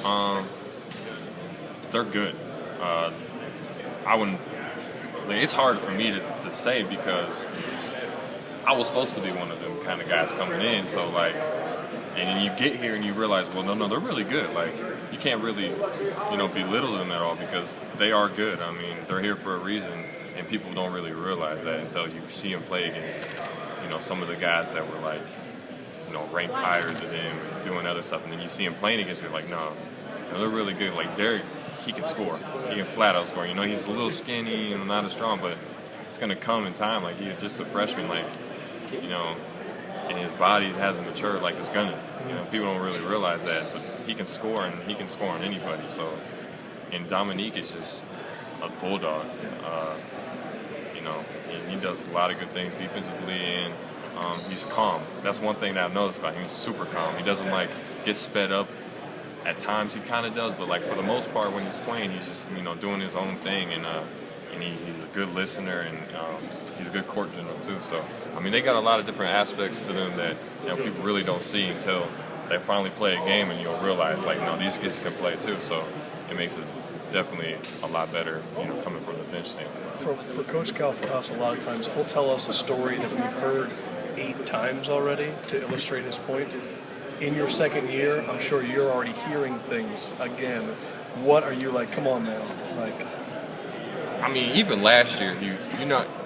Um, they're good. I wouldn't. Like, it's hard for me to say because I was supposed to be one of them kind of guys coming in. So like, and then you get here and you realize, well, no, they're really good. Like, you can't really, belittle them at all because they are good. I mean, they're here for a reason, and people don't really realize that until you see them play against, some of the guys that were like, ranked higher than them and doing other stuff, and then you see him playing against you, like, no, they're really good. Like, he can score. He can flat out score. He's a little skinny and not as strong, but it's going to come in time. Like, he's just a freshman, like, and his body hasn't matured like it's gonna. People don't really realize that, but he can score, and he can score on anybody. So, and Dominique is just a bulldog. And he does a lot of good things defensively, and he's calm. That's one thing that I've noticed about him. He's super calm. He doesn't like get sped up. At times he kind of does, but like for the most part when he's playing, he's just doing his own thing, and he's a good listener, and he's a good court general too. So I mean, they got a lot of different aspects to them that people really don't see until they finally play a game, and you'll realize like these kids can play too. So it makes it definitely a lot better, coming from the bench standpoint. For Coach Cal, for us, a lot of times he'll tell us a story that we've heard 8 times already to illustrate his point. In your second year, I'm sure you're already hearing things again. What are you like? Come on now, like. I mean, even last year,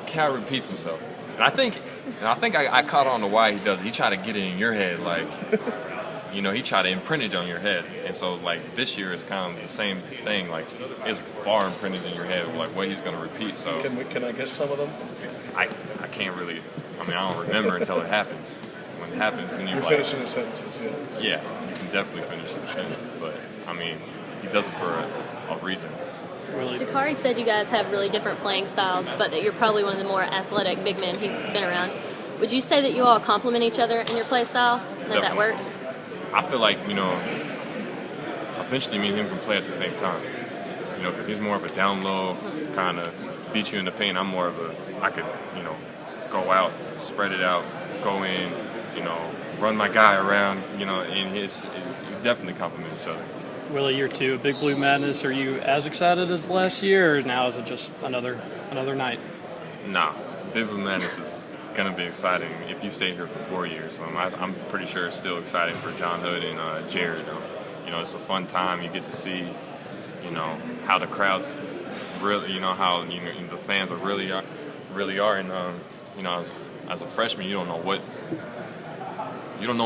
Cal repeats himself, and I think I caught on to why he does it. He tried to get it in your head, like, he tried to imprint it on your head, and so like this year is kind of the same thing. Like, it's far imprinted in your head, like what he's going to repeat. So can I get some of them? I can't really. I mean, I don't remember until it happens. When it happens, then you're finishing his sentences. Yeah, you can definitely finish his sentences, but I mean, he does it for a reason. Really. Dakari said you guys have really different playing styles, but that you're probably one of the more athletic big men he's been around. Would you say that you all complement each other in your play style, and that works? I feel like, eventually me and him can play at the same time. Because he's more of a down low, kind of beat you in the paint. I'm more of I could, go out, spread it out, go in, run my guy around, and you definitely complement each other. Willie, year 2, Big Blue Madness. Are you as excited as last year, or now is it just another night? Nah, Big Blue Madness is gonna be exciting if you stay here for 4 years. I'm pretty sure it's still exciting for John Hood and Jared. It's a fun time. You get to see, how the crowds really, how the fans are really are, and as a freshman, you don't know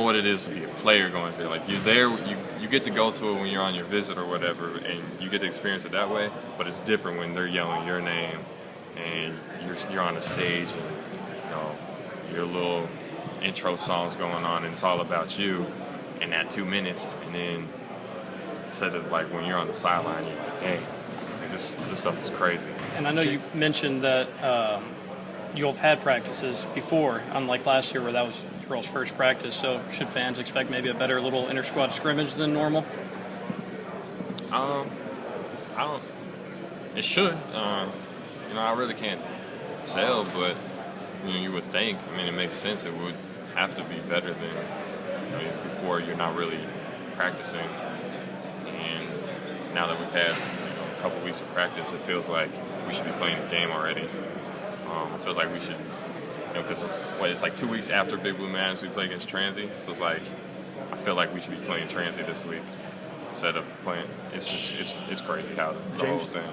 what it is to be a player going through. Like, you're there, you get to go to it when you're on your visit or whatever, and you get to experience it that way. But it's different when they're yelling your name and you're on the stage, and your little intro song's going on, and it's all about you in that 2 minutes. And then instead of like when you're on the sideline, you're like, dang, like this stuff is crazy. And I know you mentioned that you'll have had practices before, unlike last year where that was your all's first practice. So should fans expect maybe a better little inter-squad scrimmage than normal? It should. I really can't tell, but you would think. I mean, it makes sense. It would have to be better than before. You're not really practicing, and now that we've had a couple weeks of practice, it feels like we should be playing the game already. It feels like we should, because it's like 2 weeks after Big Blue Madness we play against Transy, so it's like I feel like we should be playing Transy this week instead of playing. It's just it's crazy how the whole thing.